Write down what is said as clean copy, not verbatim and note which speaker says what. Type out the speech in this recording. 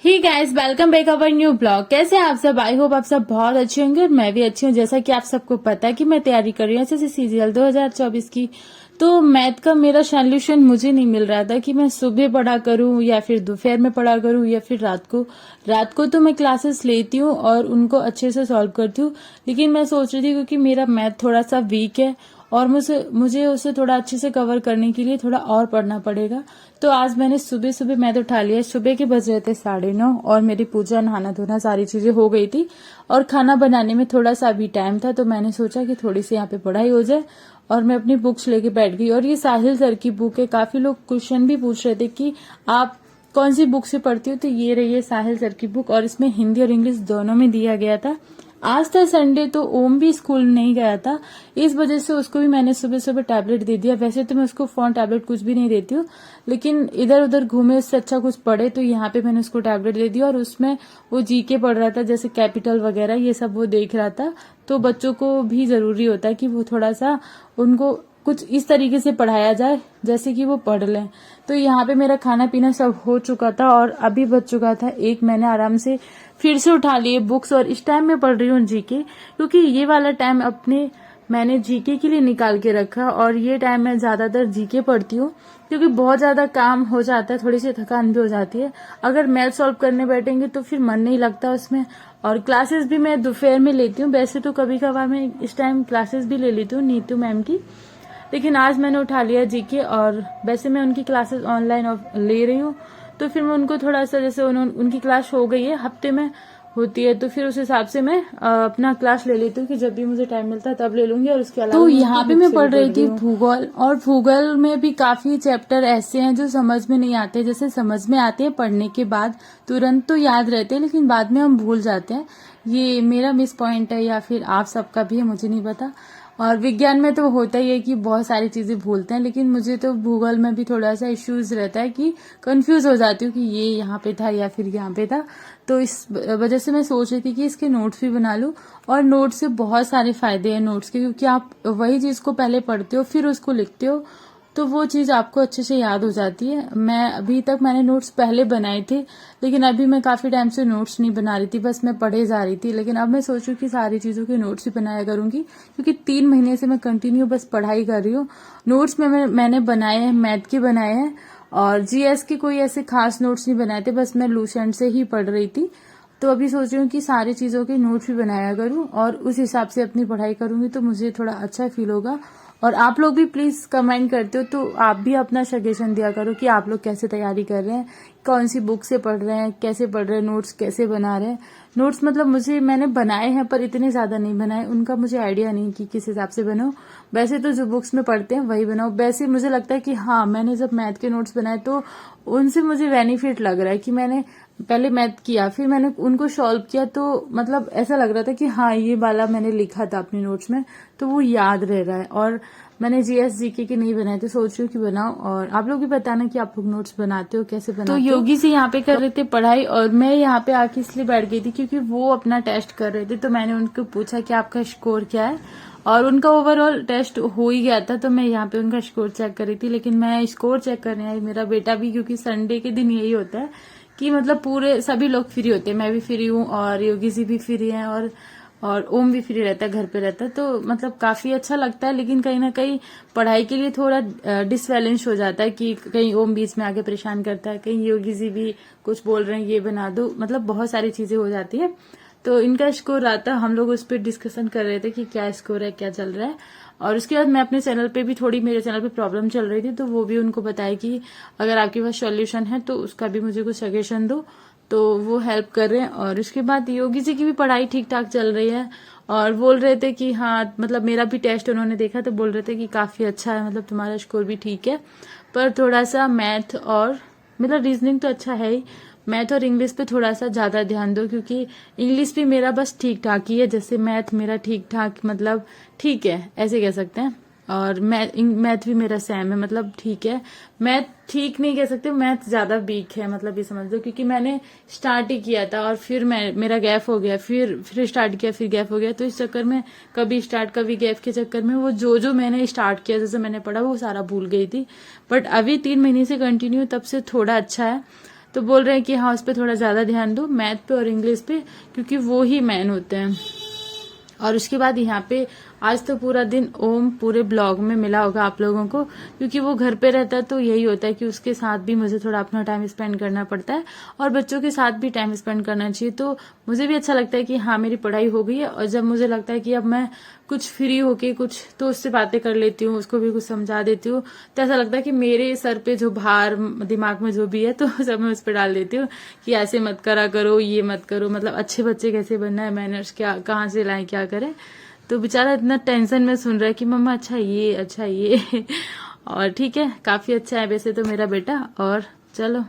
Speaker 1: He guys, welcome back our new blog. कैसे हैं आप सब? आई होप आप सब बहुत अच्छे होंगे और मैं भी अच्छी हूँ। जैसा कि आप सबको पता है कि मैं तैयारी कर रही हूँ एसएससी सीजीएल 2024 की। तो मैथ का मेरा सॉल्यूशन मुझे नहीं मिल रहा था कि मैं सुबह पढ़ा करूँ या फिर दोपहर में पढ़ा करूँ या फिर रात को तो मैं क्लासेस लेती हूँ और उनको अच्छे से सॉल्व करती हूँ। लेकिन मैं सोच रही थी क्योंकि मेरा मैथ थोड़ा सा वीक है और मुझे उसे थोड़ा अच्छे से कवर करने के लिए थोड़ा और पढ़ना पड़ेगा। तो आज मैंने सुबह सुबह मैथ उठा लिया। सुबह के बज रहे थे 9:30 और मेरी पूजा नहाना धोना सारी चीजें हो गई थी और खाना बनाने में थोड़ा सा अभी टाइम था। तो मैंने सोचा कि थोड़ी सी यहाँ पे पढ़ाई हो जाए और मैं अपनी बुक्स लेके बैठ गई। और ये साहिल सर की बुक है। काफी लोग क्वेश्चन भी पूछ रहे थे कि आप कौन सी बुक से पढ़ती हो। तो ये रही है साहिल सर की बुक और इसमें हिंदी और इंग्लिश दोनों में दिया गया था। आज था संडे तो ओम भी स्कूल नहीं गया था, इस वजह से उसको भी मैंने सुबह सुबह टैबलेट दे दिया। वैसे तो मैं उसको फोन टैबलेट कुछ भी नहीं देती हूँ, लेकिन इधर उधर घूमे उससे अच्छा कुछ पढ़े, तो यहाँ पे मैंने उसको टैबलेट दे दिया। और उसमें वो जीके पढ़ रहा था, जैसे कैपिटल वगैरह ये सब वो देख रहा था। तो बच्चों को भी जरूरी होता है कि वो थोड़ा सा उनको कुछ इस तरीके से पढ़ाया जाए जैसे कि वो पढ़ लें। तो यहाँ पे मेरा खाना पीना सब हो चुका था और अभी बज चुका था 1। मैंने आराम से फिर से उठा लिए बुक्स और इस टाइम मैं पढ़ रही हूँ जीके, क्योंकि ये वाला टाइम मैंने जीके के लिए निकाल के रखा और ये टाइम मैं ज्यादातर जीके पढ़ती हूँ क्योंकि बहुत ज्यादा काम हो जाता है, थोड़ी सी थकान भी हो जाती है। अगर मैथ सॉल्व करने बैठेंगे तो फिर मन नहीं लगता उसमें। और क्लासेस भी मैं दोपहर में लेती हूँ। वैसे तो कभी कभार मैं इस टाइम क्लासेस भी ले लेती हूँ नीतू मैम की, लेकिन आज मैंने उठा लिया जीके। और वैसे मैं उनकी क्लासेस ऑनलाइन ले रही हूँ, तो फिर मैं उनको थोड़ा सा, जैसे उनकी क्लास हो गई है, हफ्ते में होती है, तो फिर उस हिसाब से मैं अपना क्लास ले लेती हूँ कि जब भी मुझे टाइम मिलता है तब ले लूंगी। और उसके अलावा तो यहाँ पे मैं पढ़ रही थी भूगोल, और भूगोल में भी काफी चैप्टर ऐसे हैं जो समझ में नहीं आते। जैसे समझ में आते हैं पढ़ने के बाद, तुरंत तो याद रहते हैं, लेकिन बाद में हम भूल जाते हैं। ये मेरा मिस पॉइंट है या फिर आप सबका भी है, मुझे नहीं पता। और विज्ञान में तो होता ही है कि बहुत सारी चीजें भूलते हैं, लेकिन मुझे तो भूगोल में भी थोड़ा सा इश्यूज रहता है कि कंफ्यूज हो जाती हूँ कि ये यहाँ पे था या फिर यहाँ पे था। तो इस वजह से मैं सोच रही थी कि इसके नोट्स भी बना लूं। और नोट्स से बहुत सारे फायदे हैं नोट्स के, क्योंकि आप वही चीज को पहले पढ़ते हो फिर उसको लिखते हो, तो वो चीज आपको अच्छे से याद हो जाती है। मैंने नोट्स पहले बनाए थे, लेकिन अभी मैं काफी टाइम से नोट्स नहीं बना रही थी, बस मैं पढ़े जा रही थी। लेकिन अब मैं सोच रही हूँ कि सारी चीजों के नोट्स भी बनाया करूंगी, क्योंकि 3 महीने से मैं कंटिन्यू बस पढ़ाई कर रही हूँ। नोट्स में मैंने बनाए हैं, मैथ के बनाए हैं, और जीएस के कोई ऐसे खास नोट्स नहीं बनाए थे, बस मैं लूसेंट से ही पढ़ रही थी। तो अभी सोच रही हूँ कि सारी चीजों के नोट्स भी बनाया करूँ और उस हिसाब से अपनी पढ़ाई करूंगी, तो मुझे थोड़ा अच्छा फील होगा। और आप लोग भी प्लीज कमेंट करते हो तो आप भी अपना सजेशन दिया करो कि आप लोग कैसे तैयारी कर रहे हैं, कौन सी बुक से पढ़ रहे हैं, कैसे पढ़ रहे हैं, नोट्स कैसे बना रहे हैं। नोट्स मतलब मैंने बनाए हैं पर इतने ज्यादा नहीं बनाए, उनका मुझे आइडिया नहीं कि किस हिसाब से बनाओ। वैसे तो जो बुक्स में पढ़ते हैं वही बनाओ। वैसे मुझे लगता है कि हाँ, मैंने जब मैथ के नोट्स बनाए तो उनसे मुझे बेनिफिट लग रहा है कि मैंने पहले मैथ किया फिर मैंने उनको सॉल्व किया, तो मतलब ऐसा लग रहा था कि हाँ, ये वाला मैंने लिखा था अपने नोट्स में, तो वो याद रह रहा है। और मैंने जीएस जीके के नहीं बनाए, तो सोच रही हूँ कि बनाओ। और आप लोग भी बताना कि आप लोग नोट्स बनाते हो, कैसे बनाते हो। तो योगी जी यहाँ पे कर रहे थे पढ़ाई और मैं यहाँ पे आके इसलिए बैठ गई थी क्योंकि वो अपना टेस्ट कर रहे थे। तो मैंने उनको पूछा कि आपका स्कोर क्या है, और उनका ओवरऑल टेस्ट हो ही गया था, तो मैं यहाँ पे उनका स्कोर चेक कर रही थी। लेकिन मैं स्कोर चेक करने आई, मेरा बेटा भी, क्योंकि संडे के दिन यही होता है कि मतलब पूरे सभी लोग फ्री होते हैं, मैं भी फ्री हूँ और योगी जी भी फ्री हैं और ओम भी फ्री रहता है, घर पे रहता है, तो मतलब काफी अच्छा लगता है। लेकिन कहीं ना कहीं पढ़ाई के लिए थोड़ा डिसबैलेंस हो जाता है कि कहीं ओम बीच में आके परेशान करता है, कहीं योगी जी भी कुछ बोल रहे हैं ये बना दो, मतलब बहुत सारी चीजें हो जाती है। तो इनका स्कोर आता, हम लोग उस पर डिस्कशन कर रहे थे कि क्या स्कोर है, क्या चल रहा है। और उसके बाद मैं अपने चैनल पे भी मेरे चैनल पे प्रॉब्लम चल रही थी, तो वो भी उनको बताया कि अगर आपके पास सॉल्यूशन है तो उसका भी मुझे कुछ सजेशन दो, तो वो हेल्प कर रहे हैं। और उसके बाद योगी जी की भी पढ़ाई ठीक ठाक चल रही है और बोल रहे थे कि हाँ, मतलब मेरा भी टेस्ट उन्होंने देखा तो बोल रहे थे कि काफी अच्छा है, मतलब तुम्हारा स्कोर भी ठीक है, पर थोड़ा सा मैथ और मतलब रीजनिंग तो अच्छा है ही, मैथ और इंग्लिश पे थोड़ा सा ज्यादा ध्यान दो, क्योंकि इंग्लिश भी मेरा बस ठीक ठाक ही है, जैसे मैथ मेरा ठीक ठाक, मतलब ठीक है ऐसे कह सकते हैं। और मैथ भी मेरा सेम है, मतलब ठीक है। मैथ ठीक नहीं कह सकते, मैथ ज्यादा वीक है, मतलब ये समझ लो, क्योंकि मैंने स्टार्ट ही किया था और फिर मेरा गैप हो गया, फिर स्टार्ट किया, फिर गैप हो गया, तो इस चक्कर में कभी स्टार्ट कभी गैप के चक्कर में वो जो मैंने स्टार्ट किया, जैसे मैंने पढ़ा वो सारा भूल गई थी। बट अभी 3 महीने से कंटिन्यू, तब से थोड़ा अच्छा है। तो बोल रहे हैं कि हाँ उस पर थोड़ा ज्यादा ध्यान दो, मैथ पे और इंग्लिश पे, क्योंकि वो ही मेन होते हैं। और उसके बाद यहाँ पे आज तो पूरा दिन ओम पूरे ब्लॉग में मिला होगा आप लोगों को, क्योंकि वो घर पे रहता है तो यही होता है कि उसके साथ भी मुझे थोड़ा अपना टाइम स्पेंड करना पड़ता है और बच्चों के साथ भी टाइम स्पेंड करना चाहिए। तो मुझे भी अच्छा लगता है कि हाँ मेरी पढ़ाई हो गई है, और जब मुझे लगता है कि अब मैं कुछ फ्री होके कुछ तो उससे बातें कर लेती हूँ, उसको भी कुछ समझा देती हूँ, तो ऐसा लगता है कि मेरे सर पे जो भार दिमाग में जो भी है तो सब मैं उस पर डाल देती हूँ कि ऐसे मत करा करो, ये मत करो, मतलब अच्छे बच्चे कैसे बनना है, मैनर्स क्या कहाँ से लाएं, क्या करें। तो बेचारा इतना टेंशन में सुन रहा है कि मम्मा अच्छा ये और ठीक है, काफी अच्छा है वैसे तो मेरा बेटा। और चलो